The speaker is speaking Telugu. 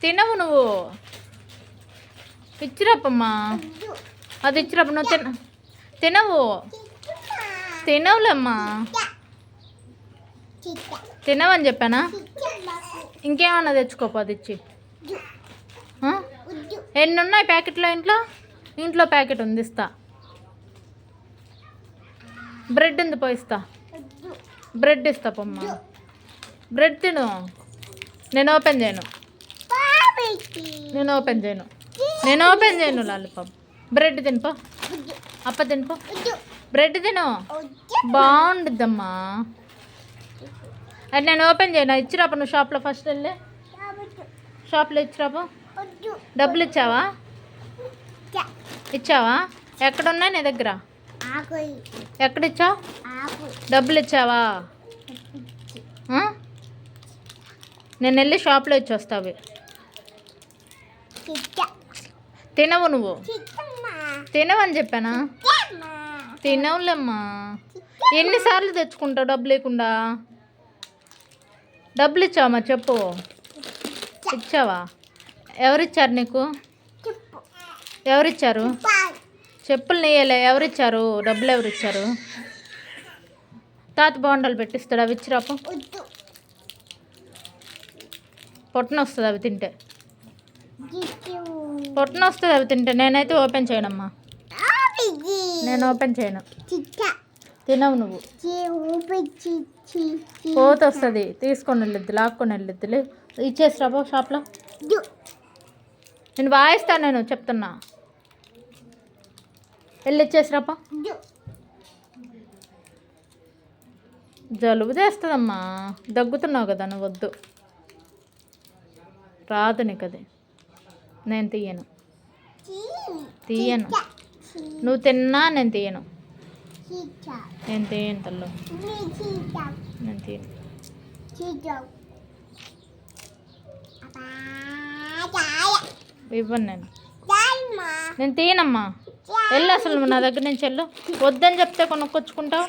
తినవు నువ్వు. ఇచ్చిరాపమ్మా, అది ఇచ్చిరాప. నువ్వు తినవు. తినవులేమ్మా, తినవని చెప్పానా? ఇంకేమన్నా తెచ్చుకోపో, అది ఇచ్చి. ఎన్ని ఉన్నాయి ప్యాకెట్లో? ఇంట్లో ప్యాకెట్ ఉంది, ఇస్తా. బ్రెడ్ ఉంది, పోయిస్తా. బ్రెడ్ ఇస్తా పొమ్మా. బ్రెడ్ తిను. నేను ఓపెన్ చేయను లాలీపాప్. బ్రెడ్ తినిపో, అప్ప తినిపో. బ్రెడ్ తిను, బాగుండిద్దమ్మా. అది నేను ఓపెన్ చేయను. ఇచ్చిరాప నువ్వు షాప్లో. ఫస్ట్ వెళ్ళి షాప్లో ఇచ్చిరాపో. డబ్బులు ఇచ్చావా? ఎక్కడున్నాయి నీ దగ్గర? ఎక్కడిచ్చావు? డబ్బులు ఇచ్చావా? నేను వెళ్ళి షాప్లో ఇచ్చి వస్తావి. తినవు నువ్వు. తినవని చెప్పానా? తినవులేమ్మా. ఎన్నిసార్లు తెచ్చుకుంటావు డబ్బులు లేకుండా? డబ్బులు ఇచ్చావమ్మా, చెప్పు. ఇచ్చావా? ఎవరిచ్చారు నీకు? ఎవరిచ్చారు? చెప్పులు నెయ్యలే. ఎవరిచ్చారు? డబ్బులు ఎవరిచ్చారు? తాత బోండాలు పెట్టిస్తాడు, అవి ఇచ్చిరాపు. పొట్టన వస్తుంది అవి తింటే. నేనైతే ఓపెన్ చేయనమ్మా. నేను ఓపెన్ చేయను. తినవు నువ్వు. పోత వస్తుంది, తీసుకొని వెళ్ళొద్దు, లాక్కొని వెళ్ళొద్దులే. ఇచ్చేసిరాపో షాప్లో. నేను వాయిస్తాను, నేను చెప్తున్నా. వెళ్ళి ఇచ్చేసిరాపో. జలుబు చేస్తుందమ్మా. దగ్గుతున్నావు కదా, నువ్వు వద్దు. రాదు నీకు అది. నేను తీయను. నువ్వు తిన్నా నేను తీయను. తల్లు. నేను తీయను. ఇవ్వను నేను తీయనమ్మా. వెళ్ళు అసలు నా దగ్గర నుంచి వెళ్ళు. వద్దని చెప్తే కొనుక్కొచ్చుకుంటావు.